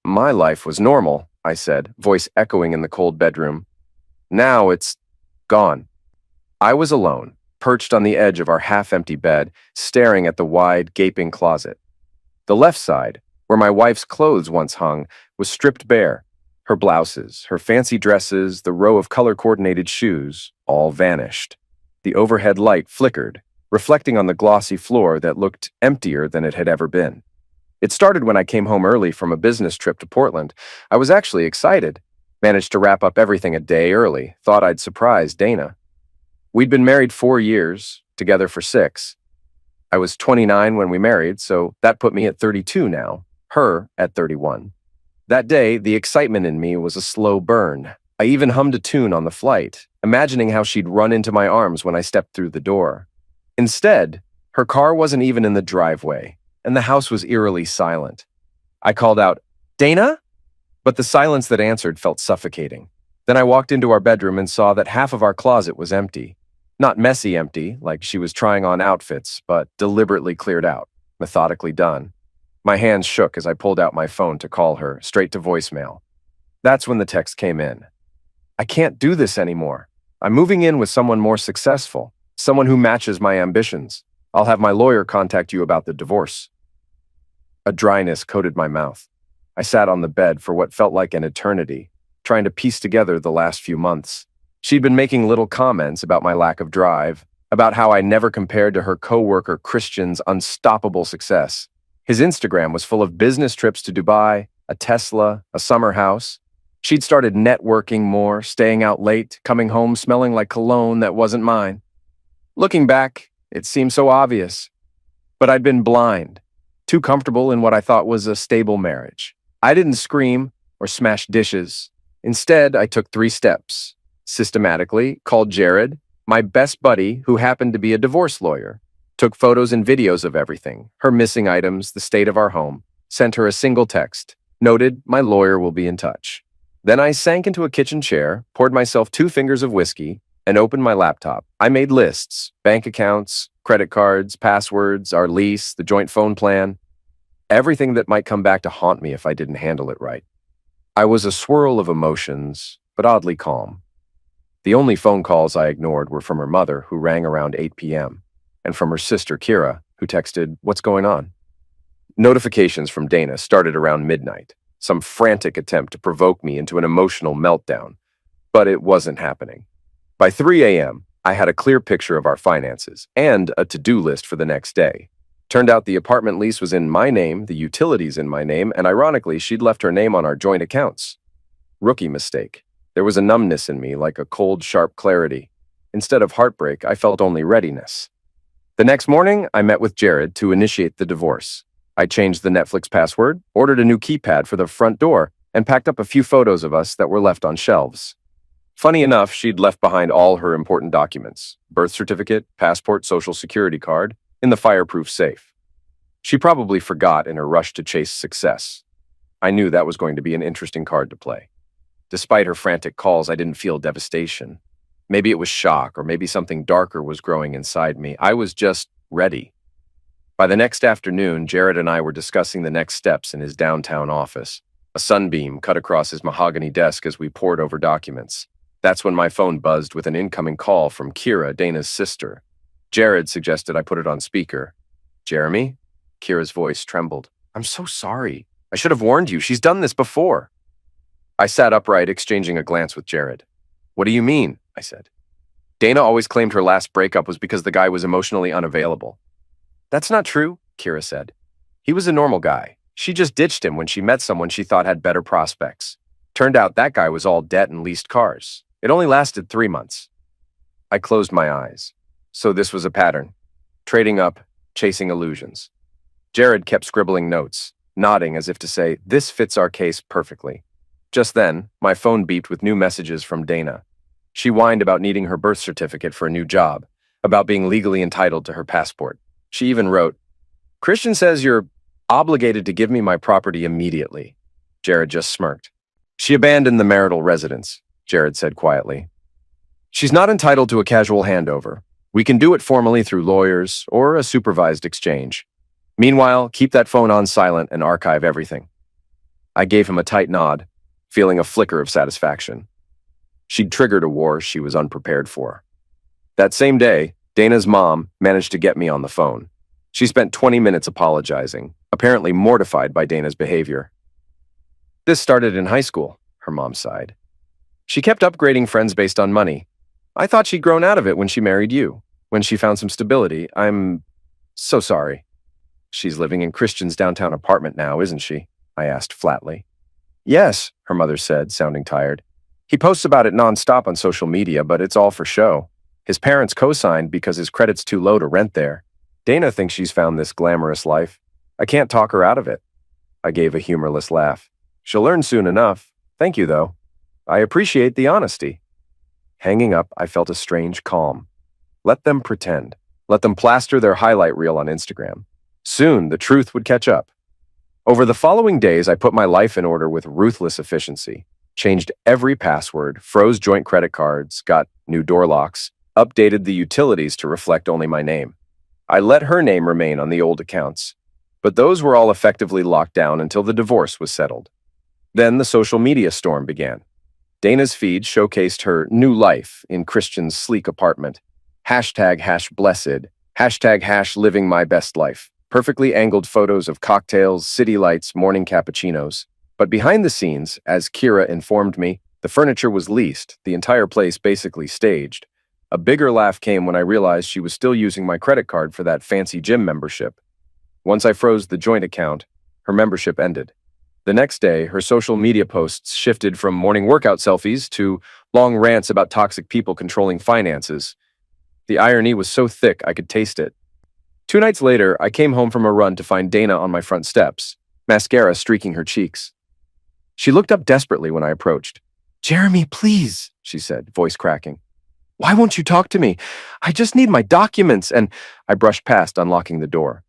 My life was normal, I said, voice echoing in the cold bedroom. Now it's gone. I was alone, perched on the edge of our half-empty bed, staring at the wide, gaping closet. The left side, where my wife's clothes once hung, was stripped bare. Her blouses, her fancy dresses, the row of color-coordinated shoes, all vanished. The overhead light flickered, reflecting on the glossy floor that looked emptier than it had ever been. It started when I came home early from a business trip to Portland. I was actually excited. Managed to wrap up everything a day early, thought I'd surprise Dana. We'd been married 4 years, together for 6. I was 29 when we married, so that put me at 32 now, her at 31. That day, the excitement in me was a slow burn. I even hummed a tune on the flight, imagining how she'd run into my arms when I stepped through the door. Instead, her car wasn't even in the driveway, and the house was eerily silent. I called out, "Dana?" But the silence that answered felt suffocating. Then I walked into our bedroom and saw that half of our closet was empty. Not messy empty, like she was trying on outfits, but deliberately cleared out, methodically done. My hands shook as I pulled out my phone to call her, straight to voicemail. That's when the text came in. "I can't do this anymore. I'm moving in with someone more successful, someone who matches my ambitions. I'll have my lawyer contact you about the divorce." A dryness coated my mouth. I sat on the bed for what felt like an eternity, trying to piece together the last few months. She'd been making little comments about my lack of drive, about how I never compared to her coworker Christian's unstoppable success. His Instagram was full of business trips to Dubai, a Tesla, a summer house. She'd started networking more, staying out late, coming home smelling like cologne that wasn't mine. Looking back, it seemed so obvious. But I'd been blind, too comfortable in what I thought was a stable marriage. I didn't scream or smash dishes. Instead, I took 3 steps. Systematically, called Jared, my best buddy who happened to be a divorce lawyer, took photos and videos of everything, her missing items, the state of our home, sent her a single text, noted, "My lawyer will be in touch." Then I sank into a kitchen chair, poured myself 2 fingers of whiskey, and opened my laptop. I made lists, bank accounts, credit cards, passwords, our lease, the joint phone plan, everything that might come back to haunt me if I didn't handle it right. I was a swirl of emotions, but oddly calm. The only phone calls I ignored were from her mother, who rang around 8 p.m., and from her sister, Kira, who texted, "What's going on?" Notifications from Dana started around midnight, some frantic attempt to provoke me into an emotional meltdown, but it wasn't happening. By 3 a.m., I had a clear picture of our finances and a to-do list for the next day. Turned out the apartment lease was in my name, the utilities in my name, and ironically, she'd left her name on our joint accounts. Rookie mistake. There was a numbness in me, like a cold, sharp clarity. Instead of heartbreak, I felt only readiness. The next morning, I met with Jared to initiate the divorce. I changed the Netflix password, ordered a new keypad for the front door, and packed up a few photos of us that were left on shelves. Funny enough, she'd left behind all her important documents, birth certificate, passport, social security card, in the fireproof safe. She probably forgot in her rush to chase success. I knew that was going to be an interesting card to play. Despite her frantic calls, I didn't feel devastation. Maybe it was shock, or maybe something darker was growing inside me. I was just ready. By the next afternoon, Jared and I were discussing the next steps in his downtown office. A sunbeam cut across his mahogany desk as we pored over documents. That's when my phone buzzed with an incoming call from Kira, Dana's sister. Jared suggested I put it on speaker. "Jeremy?" Kira's voice trembled. "I'm so sorry. I should have warned you. She's done this before." I sat upright, exchanging a glance with Jared. "What do you mean?" I said. "Dana always claimed her last breakup was because the guy was emotionally unavailable." "That's not true," Kira said. "He was a normal guy. She just ditched him when she met someone she thought had better prospects. Turned out that guy was all debt and leased cars. It only lasted 3 months." I closed my eyes. So this was a pattern. Trading up, chasing illusions. Jared kept scribbling notes, nodding as if to say, "This fits our case perfectly." Just then, my phone beeped with new messages from Dana. She whined about needing her birth certificate for a new job, about being legally entitled to her passport. She even wrote, "Christian says you're obligated to give me my property immediately." Jared just smirked. "She abandoned the marital residence," Jared said quietly. "She's not entitled to a casual handover. We can do it formally through lawyers or a supervised exchange. Meanwhile, keep that phone on silent and archive everything." I gave him a tight nod, feeling a flicker of satisfaction. She'd triggered a war she was unprepared for. That same day, Dana's mom managed to get me on the phone. She spent 20 minutes apologizing, apparently mortified by Dana's behavior. This started in high school, her mom sighed. She kept upgrading friends based on money. I thought she'd grown out of it when she married you. When she found some stability, I'm so sorry. She's living in Christian's downtown apartment now, isn't she? I asked flatly. Yes, her mother said, sounding tired. He posts about it nonstop on social media, but it's all for show. His parents co-signed because his credit's too low to rent there. Dana thinks she's found this glamorous life. I can't talk her out of it. I gave a humorless laugh. She'll learn soon enough. Thank you, though. I appreciate the honesty. Hanging up, I felt a strange calm. Let them pretend. Let them plaster their highlight reel on Instagram. Soon, the truth would catch up. Over the following days, I put my life in order with ruthless efficiency. Changed every password, froze joint credit cards, got new door locks, updated the utilities to reflect only my name. I let her name remain on the old accounts, but those were all effectively locked down until the divorce was settled. Then the social media storm began. Dana's feed showcased her new life in Christian's sleek apartment. #blessed, #living my best life. Perfectly angled photos of cocktails, city lights, morning cappuccinos. But behind the scenes, as Kira informed me, the furniture was leased, the entire place basically staged. A bigger laugh came when I realized she was still using my credit card for that fancy gym membership. Once I froze the joint account, her membership ended. The next day, her social media posts shifted from morning workout selfies to long rants about toxic people controlling finances. The irony was so thick I could taste it. 2 nights later, I came home from a run to find Dana on my front steps, mascara streaking her cheeks. She looked up desperately when I approached. "Jeremy, please," she said, voice cracking. "Why won't you talk to me? I just need my documents," and I brushed past, unlocking the door.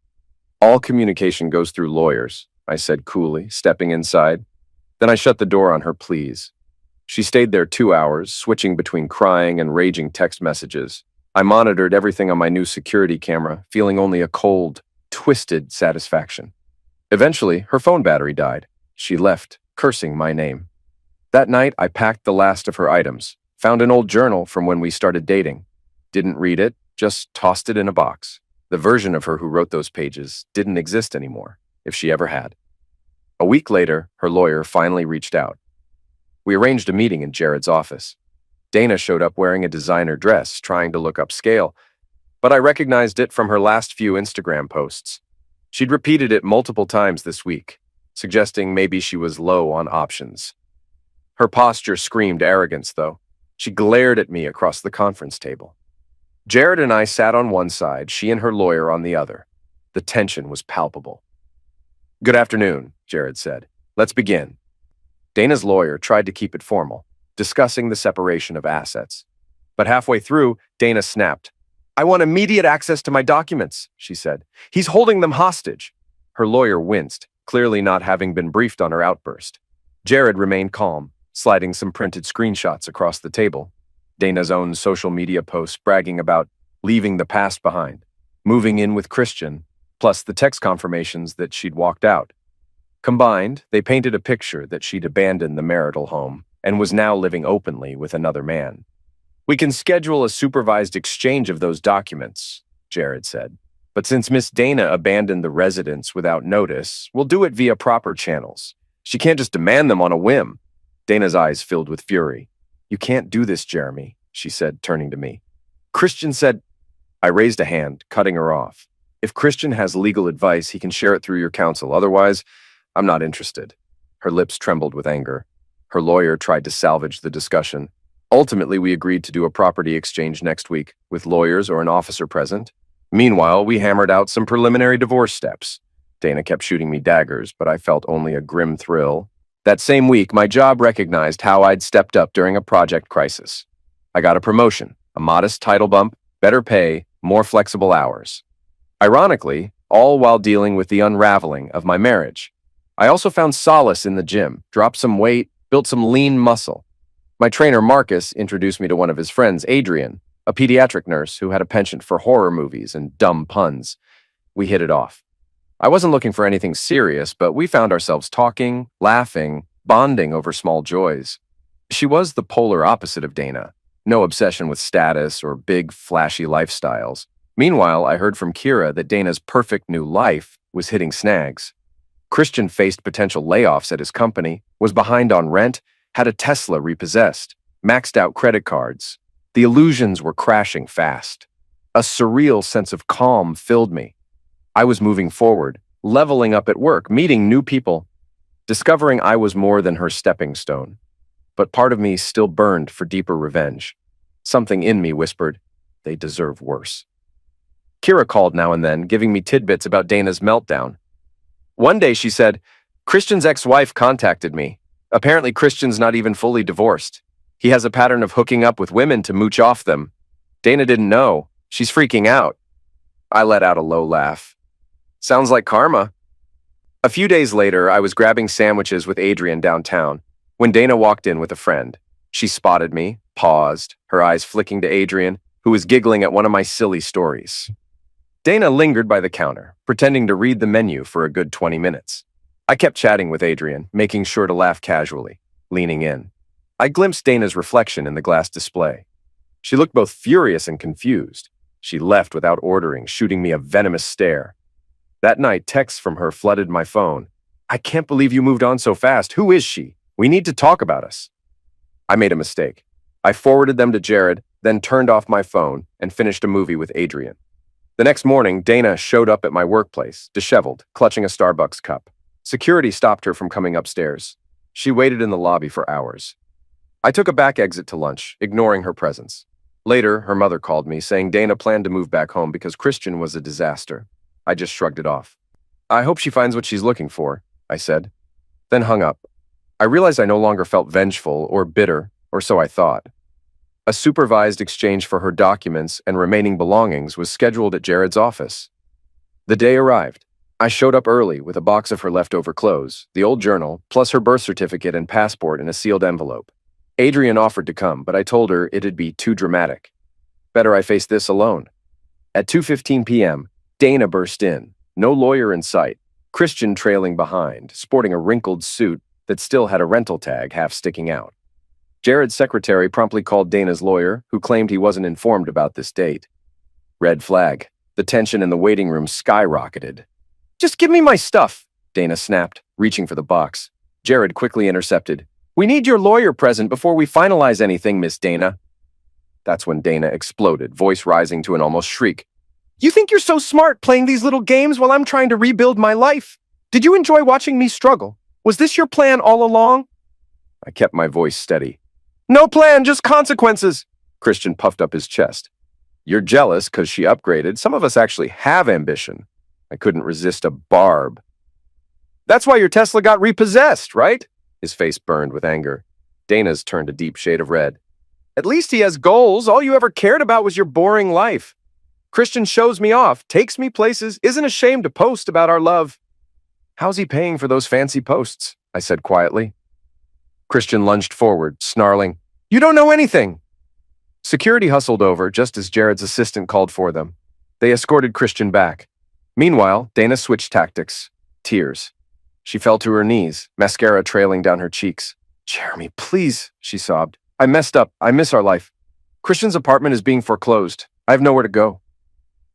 "All communication goes through lawyers," I said coolly, stepping inside. Then I shut the door on her pleas. She stayed there 2 hours, switching between crying and raging text messages. I monitored everything on my new security camera, feeling only a cold, twisted satisfaction. Eventually, her phone battery died. She left, cursing my name. That night, I packed the last of her items, found an old journal from when we started dating. Didn't read it, just tossed it in a box. The version of her who wrote those pages didn't exist anymore, if she ever had. A week later, her lawyer finally reached out. We arranged a meeting in Jared's office. Dana showed up wearing a designer dress, trying to look upscale, but I recognized it from her last few Instagram posts. She'd repeated it multiple times this week, suggesting maybe she was low on options. Her posture screamed arrogance, though. She glared at me across the conference table. Jared and I sat on one side, she and her lawyer on the other. The tension was palpable. "Good afternoon," Jared said. "Let's begin." Dana's lawyer tried to keep it formal, discussing the separation of assets. But halfway through, Dana snapped. "I want immediate access to my documents," she said. "He's holding them hostage." Her lawyer winced, clearly not having been briefed on her outburst. Jared remained calm, sliding some printed screenshots across the table. Dana's own social media posts bragging about leaving the past behind, moving in with Christian, plus the text confirmations that she'd walked out. Combined, they painted a picture that she'd abandoned the marital home and was now living openly with another man. "We can schedule a supervised exchange of those documents," Jared said. "But since Miss Dana abandoned the residence without notice, we'll do it via proper channels. She can't just demand them on a whim." Dana's eyes filled with fury. "You can't do this, Jeremy," she said, turning to me. "Christian said—" I raised a hand, cutting her off. "If Christian has legal advice, he can share it through your counsel. Otherwise, I'm not interested." Her lips trembled with anger. Her lawyer tried to salvage the discussion. Ultimately, we agreed to do a property exchange next week, with lawyers or an officer present. Meanwhile, we hammered out some preliminary divorce steps. Dana kept shooting me daggers, but I felt only a grim thrill. That same week, my job recognized how I'd stepped up during a project crisis. I got a promotion, a modest title bump, better pay, more flexible hours. Ironically, all while dealing with the unraveling of my marriage. I also found solace in the gym, dropped some weight, built some lean muscle. My trainer, Marcus, introduced me to one of his friends, Adrian, a pediatric nurse who had a penchant for horror movies and dumb puns. We hit it off. I wasn't looking for anything serious, but we found ourselves talking, laughing, bonding over small joys. She was the polar opposite of Dana. No obsession with status or big, flashy lifestyles. Meanwhile, I heard from Kira that Dana's perfect new life was hitting snags. Christian faced potential layoffs at his company, was behind on rent, had a Tesla repossessed, maxed out credit cards. The illusions were crashing fast. A surreal sense of calm filled me. I was moving forward, leveling up at work, meeting new people, discovering I was more than her stepping stone. But part of me still burned for deeper revenge. Something in me whispered, they deserve worse. Kira called now and then, giving me tidbits about Dana's meltdown. One day she said, Christian's ex-wife contacted me. Apparently Christian's not even fully divorced. He has a pattern of hooking up with women to mooch off them. Dana didn't know. She's freaking out. I let out a low laugh. Sounds like karma. A few days later, I was grabbing sandwiches with Adrian downtown when Dana walked in with a friend. She spotted me, paused, her eyes flicking to Adrian, who was giggling at one of my silly stories. Dana lingered by the counter, pretending to read the menu for a good 20 minutes. I kept chatting with Adrian, making sure to laugh casually, leaning in. I glimpsed Dana's reflection in the glass display. She looked both furious and confused. She left without ordering, shooting me a venomous stare. That night, texts from her flooded my phone. I can't believe you moved on so fast. Who is she? We need to talk about us. I made a mistake. I forwarded them to Jared, then turned off my phone and finished a movie with Adrian. The next morning, Dana showed up at my workplace, disheveled, clutching a Starbucks cup. Security stopped her from coming upstairs. She waited in the lobby for hours. I took a back exit to lunch, ignoring her presence. Later, her mother called me, saying Dana planned to move back home because Christian was a disaster. I just shrugged it off. I hope she finds what she's looking for, I said, then hung up. I realized I no longer felt vengeful or bitter, or so I thought. A supervised exchange for her documents and remaining belongings was scheduled at Jared's office. The day arrived. I showed up early with a box of her leftover clothes, the old journal, plus her birth certificate and passport in a sealed envelope. Adrian offered to come, but I told her it'd be too dramatic. Better I face this alone. At 2:15 p.m., Dana burst in, no lawyer in sight, Christian trailing behind, sporting a wrinkled suit that still had a rental tag half sticking out. Jared's secretary promptly called Dana's lawyer, who claimed he wasn't informed about this date. Red flag. The tension in the waiting room skyrocketed. Just give me my stuff, Dana snapped, reaching for the box. Jared quickly intercepted. We need your lawyer present before we finalize anything, Miss Dana. That's when Dana exploded, voice rising to an almost shriek. You think you're so smart playing these little games while I'm trying to rebuild my life? Did you enjoy watching me struggle? Was this your plan all along? I kept my voice steady. No plan, just consequences. Christian puffed up his chest. You're jealous because she upgraded. Some of us actually have ambition. I couldn't resist a barb. That's why your Tesla got repossessed, right? His face burned with anger. Dana's turned a deep shade of red. At least he has goals. All you ever cared about was your boring life. Christian shows me off, takes me places, isn't ashamed to post about our love. How's he paying for those fancy posts? I said quietly. Christian lunged forward, snarling, You don't know anything. Security hustled over just as Jared's assistant called for them. They escorted Christian back. Meanwhile, Dana switched tactics. Tears. She fell to her knees, mascara trailing down her cheeks. Jeremy, please, she sobbed. I messed up. I miss our life. Christian's apartment is being foreclosed. I have nowhere to go.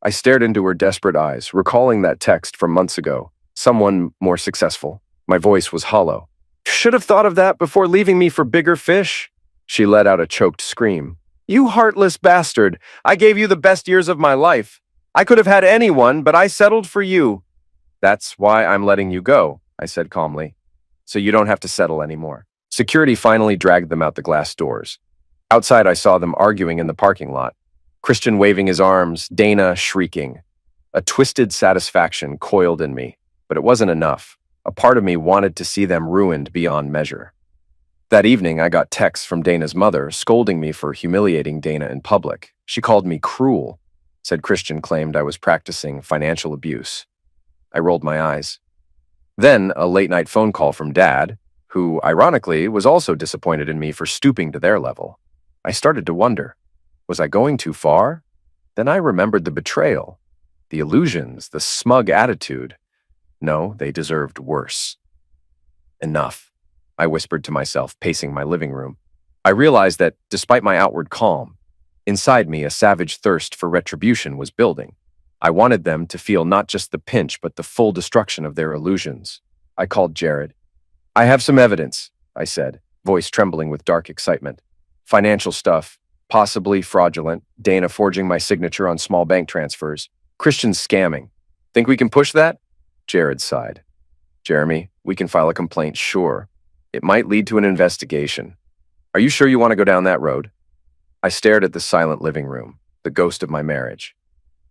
I stared into her desperate eyes, recalling that text from months ago. Someone more successful. My voice was hollow. Should have thought of that before leaving me for bigger fish. She let out a choked scream. You heartless bastard. I gave you the best years of my life. I could have had anyone, but I settled for you. That's why I'm letting you go, I said calmly. So you don't have to settle anymore. Security finally dragged them out the glass doors. Outside, I saw them arguing in the parking lot. Christian waving his arms, Dana shrieking. A twisted satisfaction coiled in me, but it wasn't enough. A part of me wanted to see them ruined beyond measure. That evening, I got texts from Dana's mother scolding me for humiliating Dana in public. She called me cruel, said Christian claimed I was practicing financial abuse. I rolled my eyes. Then, a late-night phone call from Dad, who, ironically, was also disappointed in me for stooping to their level. I started to wonder, was I going too far? Then I remembered the betrayal, the illusions, the smug attitude. No, they deserved worse. Enough, I whispered to myself, pacing my living room. I realized that, despite my outward calm, inside me a savage thirst for retribution was building. I wanted them to feel not just the pinch, but the full destruction of their illusions. I called Jared. I have some evidence, I said, voice trembling with dark excitement. Financial stuff, possibly fraudulent, Dana forging my signature on small bank transfers, Christians scamming. Think we can push that? Jared sighed. Jeremy, we can file a complaint, sure. It might lead to an investigation. Are you sure you want to go down that road? I stared at the silent living room, the ghost of my marriage.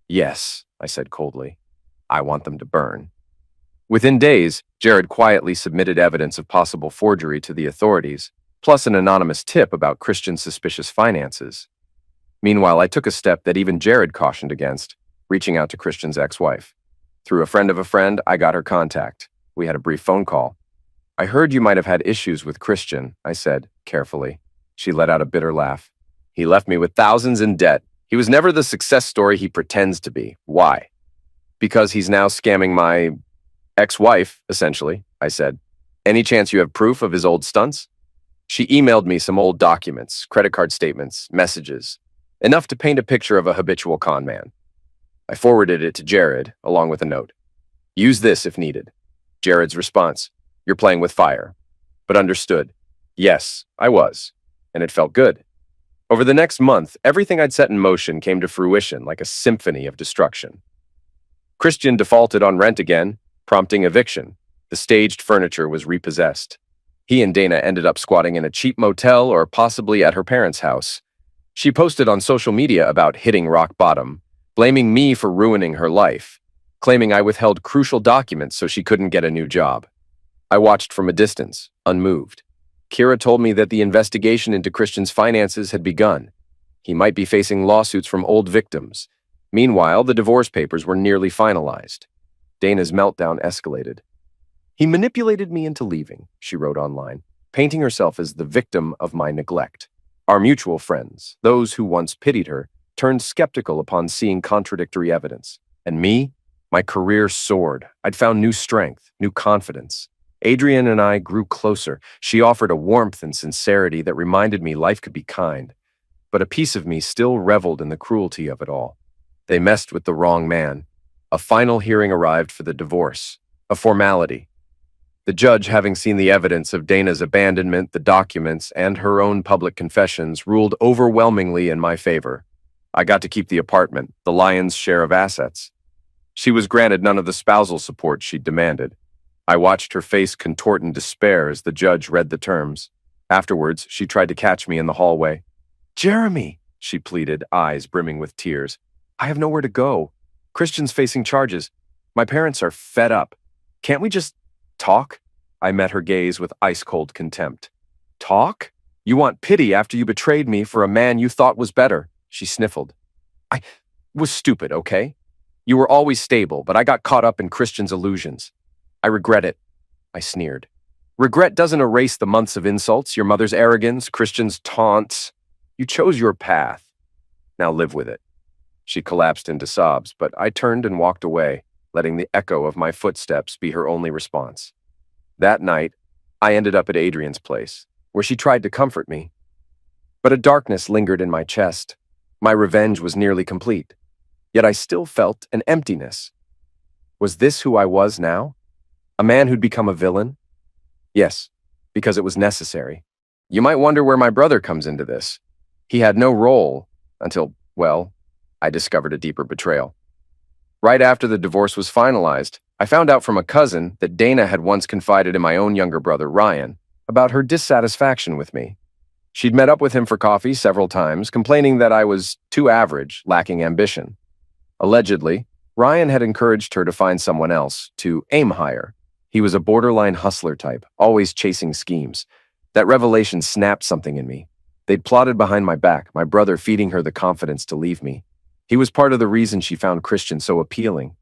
Yes, I said coldly. I want them to burn. Within days, Jared quietly submitted evidence of possible forgery to the authorities, plus an anonymous tip about Christian's suspicious finances. Meanwhile, I took a step that even Jared cautioned against, reaching out to Christian's ex-wife. Through a friend of a friend, I got her contact. We had a brief phone call. I heard you might have had issues with Christian, I said, carefully. She let out a bitter laugh. He left me with thousands in debt. He was never the success story he pretends to be. Why? Because he's now scamming my ex-wife, essentially, I said. Any chance you have proof of his old stunts? She emailed me some old documents, credit card statements, messages, enough to paint a picture of a habitual con man. I forwarded it to Jared, along with a note. Use this if needed. Jared's response, you're playing with fire. But understood. Yes, I was. And it felt good. Over the next month, everything I'd set in motion came to fruition like a symphony of destruction. Christian defaulted on rent again, prompting eviction. The staged furniture was repossessed. He and Dana ended up squatting in a cheap motel or possibly at her parents' house. She posted on social media about hitting rock bottom, blaming me for ruining her life, claiming I withheld crucial documents so she couldn't get a new job. I watched from a distance, unmoved. Kira told me that the investigation into Christian's finances had begun. He might be facing lawsuits from old victims. Meanwhile, the divorce papers were nearly finalized. Dana's meltdown escalated. He manipulated me into leaving, she wrote online, painting herself as the victim of my neglect. Our mutual friends, those who once pitied her, turned skeptical upon seeing contradictory evidence. And me? My career soared. I'd found new strength, new confidence. Adrian and I grew closer. She offered a warmth and sincerity that reminded me life could be kind. But a piece of me still reveled in the cruelty of it all. They messed with the wrong man. A final hearing arrived for the divorce. A formality. The judge, having seen the evidence of Dana's abandonment, the documents, and her own public confessions, ruled overwhelmingly in my favor. I got to keep the apartment, the lion's share of assets. She was granted none of the spousal support she'd demanded. I watched her face contort in despair as the judge read the terms. Afterwards, she tried to catch me in the hallway. Jeremy, she pleaded, eyes brimming with tears. I have nowhere to go. Christian's facing charges. My parents are fed up. Can't we just talk? I met her gaze with ice-cold contempt. Talk? You want pity after you betrayed me for a man you thought was better, she sniffled. I was stupid, okay? You were always stable, but I got caught up in Christian's illusions. I regret it, I sneered. Regret doesn't erase the months of insults, your mother's arrogance, Christian's taunts. You chose your path. Now live with it. She collapsed into sobs, but I turned and walked away, letting the echo of my footsteps be her only response. That night, I ended up at Adrian's place, where she tried to comfort me. But a darkness lingered in my chest. My revenge was nearly complete. Yet I still felt an emptiness. Was this who I was now? A man who'd become a villain? Yes, because it was necessary. You might wonder where my brother comes into this. He had no role until, well, I discovered a deeper betrayal. Right after the divorce was finalized, I found out from a cousin that Dana had once confided in my own younger brother, Ryan, about her dissatisfaction with me. She'd met up with him for coffee several times, complaining that I was too average, lacking ambition. Allegedly, Ryan had encouraged her to find someone else, to aim higher. He was a borderline hustler type, always chasing schemes. That revelation snapped something in me. They'd plotted behind my back, my brother feeding her the confidence to leave me. He was part of the reason she found Christian so appealing.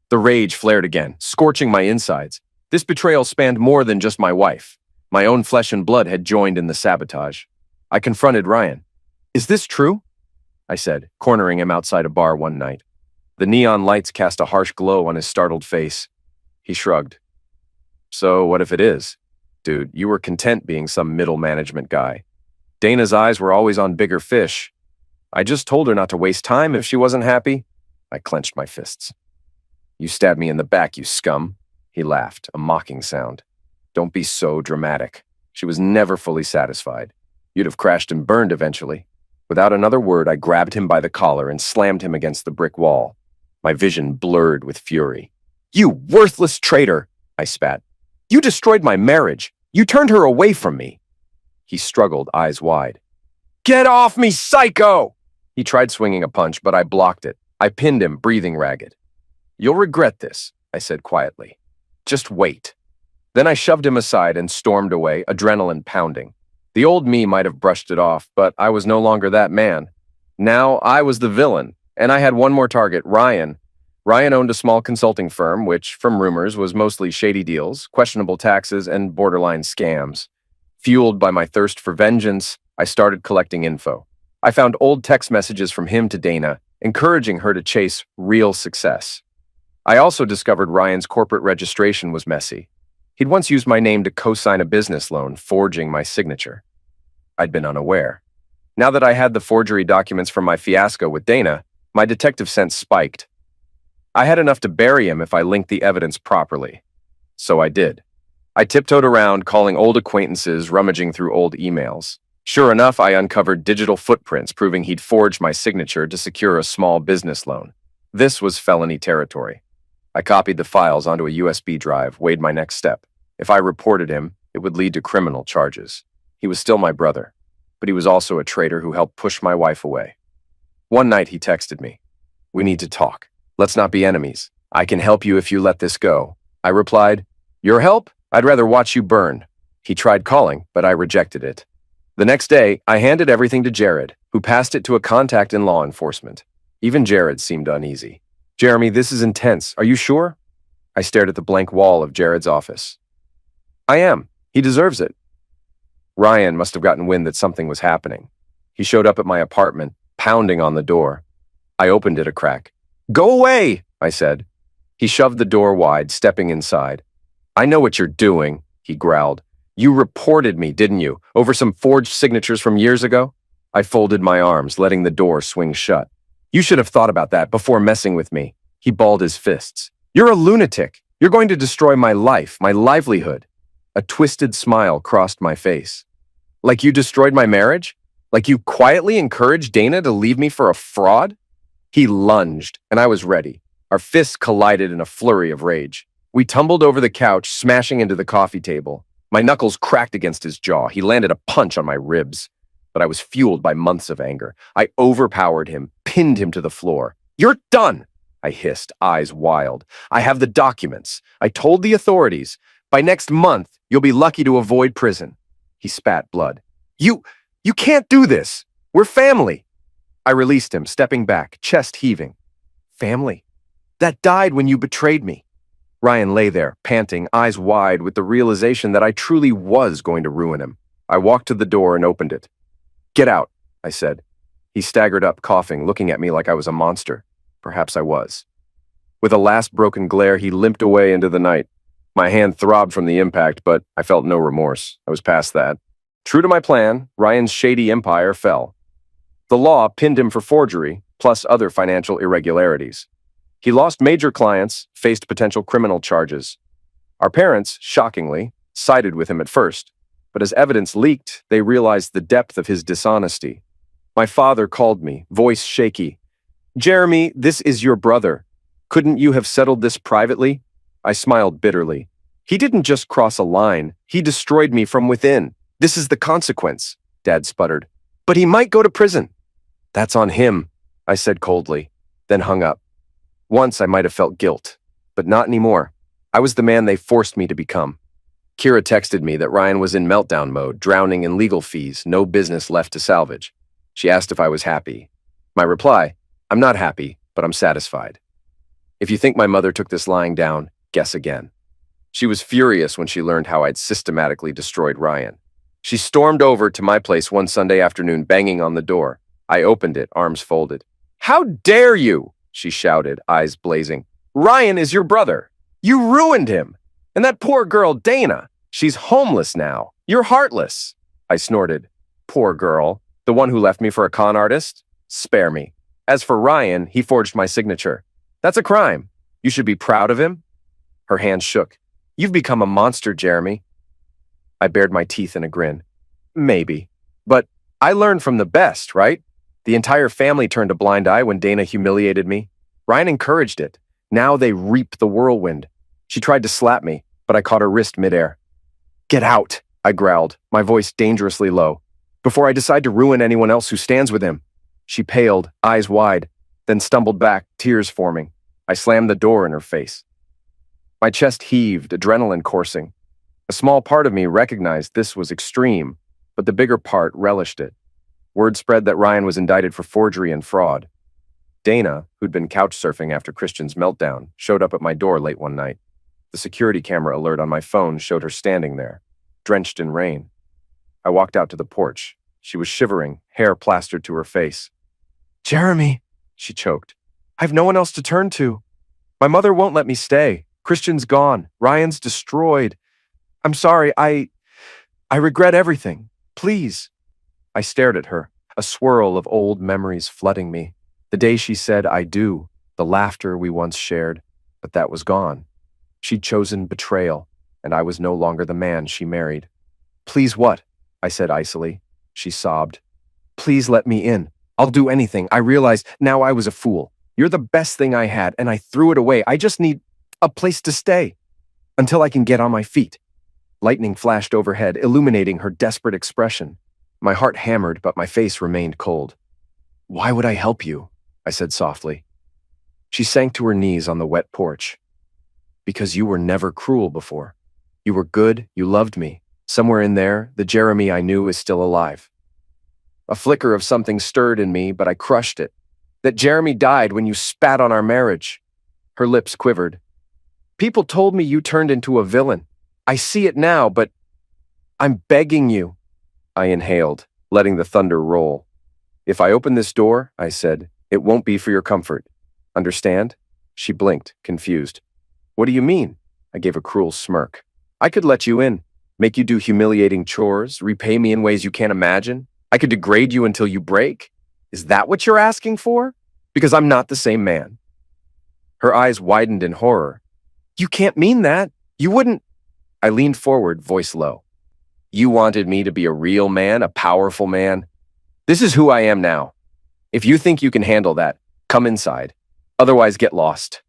The rage flared again, scorching my insides. This betrayal spanned more than just my wife. My own flesh and blood had joined in the sabotage. I confronted Ryan. Is this true? I said, cornering him outside a bar one night. The neon lights cast a harsh glow on his startled face. He shrugged. So what if it is? Dude, you were content being some middle management guy. Dana's eyes were always on bigger fish. I just told her not to waste time if she wasn't happy. I clenched my fists. You stabbed me in the back, you scum. He laughed, a mocking sound. Don't be so dramatic. She was never fully satisfied. You'd have crashed and burned eventually. Without another word, I grabbed him by the collar and slammed him against the brick wall. My vision blurred with fury. You worthless traitor, I spat. You destroyed my marriage. You turned her away from me. He struggled, eyes wide. Get off me, psycho! He tried swinging a punch, but I blocked it. I pinned him, breathing ragged. You'll regret this, I said quietly. Just wait. Then I shoved him aside and stormed away, adrenaline pounding. The old me might have brushed it off, but I was no longer that man. Now I was the villain, and I had one more target, Ryan. Ryan owned a small consulting firm, which, from rumors, was mostly shady deals, questionable taxes, and borderline scams. Fueled by my thirst for vengeance, I started collecting info. I found old text messages from him to Dana, encouraging her to chase real success. I also discovered Ryan's corporate registration was messy. He'd once used my name to co-sign a business loan, forging my signature. I'd been unaware. Now that I had the forgery documents from my fiasco with Dana, my detective sense spiked. I had enough to bury him if I linked the evidence properly. So I did. I tiptoed around, calling old acquaintances, rummaging through old emails. Sure enough, I uncovered digital footprints proving he'd forged my signature to secure a small business loan. This was felony territory. I copied the files onto a USB drive, weighed my next step. If I reported him, it would lead to criminal charges. He was still my brother, but he was also a traitor who helped push my wife away. One night he texted me. We need to talk. Let's not be enemies. I can help you if you let this go. I replied, your help? I'd rather watch you burn. He tried calling, but I rejected it. The next day, I handed everything to Jared, who passed it to a contact in law enforcement. Even Jared seemed uneasy. Jeremy, this is intense. Are you sure? I stared at the blank wall of Jared's office. I am. He deserves it. Ryan must have gotten wind that something was happening. He showed up at my apartment, pounding on the door. I opened it a crack. Go away, I said. He shoved the door wide, stepping inside. I know what you're doing, he growled. You reported me, didn't you, over some forged signatures from years ago? I folded my arms, letting the door swing shut. You should have thought about that before messing with me. He balled his fists. You're a lunatic. You're going to destroy my life, my livelihood. A twisted smile crossed my face. Like you destroyed my marriage? Like you quietly encouraged Dana to leave me for a fraud? He lunged, and I was ready. Our fists collided in a flurry of rage. We tumbled over the couch, smashing into the coffee table. My knuckles cracked against his jaw. He landed a punch on my ribs. But I was fueled by months of anger. I overpowered him, pinned him to the floor. You're done, I hissed, eyes wild. I have the documents. I told the authorities. By next month, you'll be lucky to avoid prison. He spat blood. You can't do this. We're family. I released him, stepping back, chest heaving. Family? That died when you betrayed me. Ryan lay there, panting, eyes wide, with the realization that I truly was going to ruin him. I walked to the door and opened it. Get out, I said. He staggered up, coughing, looking at me like I was a monster. Perhaps I was. With a last broken glare, he limped away into the night. My hand throbbed from the impact, but I felt no remorse. I was past that. True to my plan, Ryan's shady empire fell. The law pinned him for forgery, plus other financial irregularities. He lost major clients, faced potential criminal charges. Our parents, shockingly, sided with him at first, but as evidence leaked, they realized the depth of his dishonesty. My father called me, voice shaky. Jeremy, this is your brother. Couldn't you have settled this privately? I smiled bitterly. He didn't just cross a line, he destroyed me from within. This is the consequence, Dad sputtered. But he might go to prison. That's on him, I said coldly, then hung up. Once I might have felt guilt, but not anymore. I was the man they forced me to become. Kira texted me that Ryan was in meltdown mode, drowning in legal fees, no business left to salvage. She asked if I was happy. My reply, I'm not happy, but I'm satisfied. If you think my mother took this lying down, guess again. She was furious when she learned how I'd systematically destroyed Ryan. She stormed over to my place one Sunday afternoon, banging on the door. I opened it, arms folded. How dare you? She shouted, eyes blazing. Ryan is your brother. You ruined him! And that poor girl, Dana, she's homeless now. You're heartless!" I snorted. "Poor girl. The one who left me for a con artist? Spare me. As for Ryan, he forged my signature. That's a crime. You should be proud of him." Her hands shook. "You've become a monster, Jeremy." I bared my teeth in a grin. "Maybe. But I learned from the best, right? The entire family turned a blind eye when Dana humiliated me. Ryan encouraged it. Now they reap the whirlwind." She tried to slap me, but I caught her wrist midair. "Get out," I growled, my voice dangerously low, "before I decide to ruin anyone else who stands with him." She paled, eyes wide, then stumbled back, tears forming. I slammed the door in her face. My chest heaved, adrenaline coursing. A small part of me recognized this was extreme, but the bigger part relished it. Word spread that Ryan was indicted for forgery and fraud. Dana, who'd been couch surfing after Christian's meltdown, showed up at my door late one night. The security camera alert on my phone showed her standing there, drenched in rain. I walked out to the porch. She was shivering, hair plastered to her face. "Jeremy," she choked. "I've no one else to turn to. My mother won't let me stay. Christian's gone. Ryan's destroyed. I'm sorry. I regret everything. Please." I stared at her, a swirl of old memories flooding me. The day she said "I do," the laughter we once shared, but that was gone. She'd chosen betrayal, and I was no longer the man she married. "Please what?" I said icily. She sobbed. "Please let me in. I'll do anything. I realize now I was a fool. You're the best thing I had, and I threw it away. I just need a place to stay until I can get on my feet." Lightning flashed overhead, illuminating her desperate expression. My heart hammered, but my face remained cold. "Why would I help you?" I said softly. She sank to her knees on the wet porch. "Because you were never cruel before. You were good, you loved me. Somewhere in there, the Jeremy I knew is still alive." A flicker of something stirred in me, but I crushed it. "That Jeremy died when you spat on our marriage." Her lips quivered. "People told me you turned into a villain. I see it now, but I'm begging you." I inhaled, letting the thunder roll. "If I open this door," I said, "it won't be for your comfort. Understand?" She blinked, confused. "What do you mean?" I gave a cruel smirk. "I could let you in, make you do humiliating chores, repay me in ways you can't imagine. I could degrade you until you break. Is that what you're asking for? Because I'm not the same man." Her eyes widened in horror. "You can't mean that. You wouldn't." I leaned forward, voice low. "You wanted me to be a real man, a powerful man. This is who I am now. If you think you can handle that, come inside. Otherwise, get lost."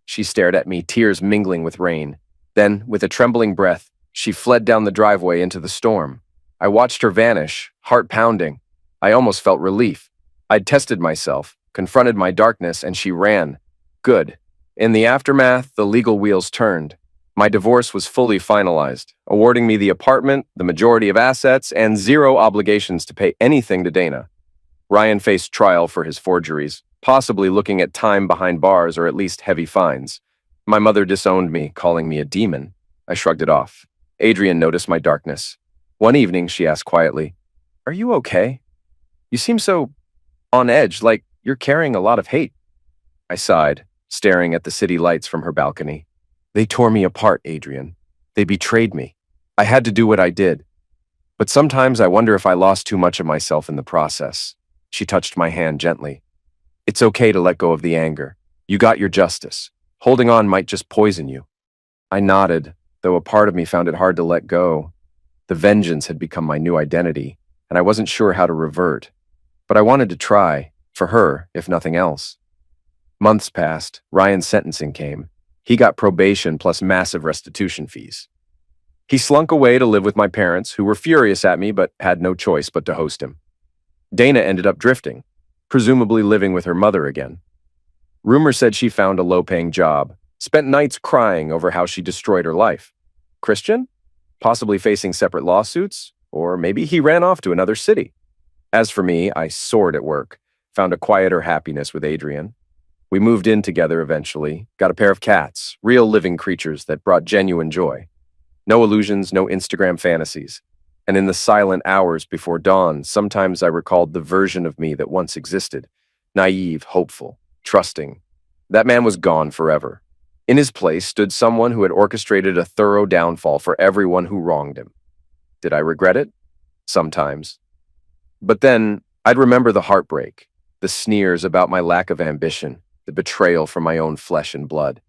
She stared at me, tears mingling with rain. Then, with a trembling breath, she fled down the driveway into the storm. I watched her vanish, heart pounding. I almost felt relief. I'd tested myself, confronted my darkness, and she ran. Good. In the aftermath, the legal wheels turned. My divorce was fully finalized, awarding me the apartment, the majority of assets, and zero obligations to pay anything to Dana. Ryan faced trial for his forgeries, possibly looking at time behind bars or at least heavy fines. My mother disowned me, calling me a demon. I shrugged it off. Adrian noticed my darkness. One evening, she asked quietly, "Are you okay? You seem so on edge, like you're carrying a lot of hate." I sighed, staring at the city lights from her balcony. "They tore me apart, Adrian. They betrayed me. I had to do what I did. But sometimes I wonder if I lost too much of myself in the process." She touched my hand gently. "It's okay to let go of the anger. You got your justice. Holding on might just poison you." I nodded, though a part of me found it hard to let go. The vengeance had become my new identity, and I wasn't sure how to revert. But I wanted to try, for her, if nothing else. Months passed. Ryan's sentencing came. He got probation plus massive restitution fees. He slunk away to live with my parents, who were furious at me but had no choice but to host him. Dana ended up drifting, presumably living with her mother again. Rumor said she found a low-paying job, spent nights crying over how she destroyed her life. Christian? Possibly facing separate lawsuits, or maybe he ran off to another city. As for me, I soared at work, found a quieter happiness with Adrian. We moved in together eventually, got a pair of cats, real living creatures that brought genuine joy. No illusions, no Instagram fantasies. And in the silent hours before dawn, sometimes I recalled the version of me that once existed. Naive, hopeful, trusting. That man was gone forever. In his place stood someone who had orchestrated a thorough downfall for everyone who wronged him. Did I regret it? Sometimes. But then I'd remember the heartbreak, the sneers about my lack of ambition, the betrayal from my own flesh and blood.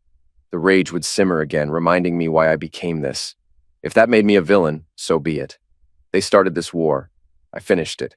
The rage would simmer again, reminding me why I became this. If that made me a villain, so be it. They started this war. I finished it.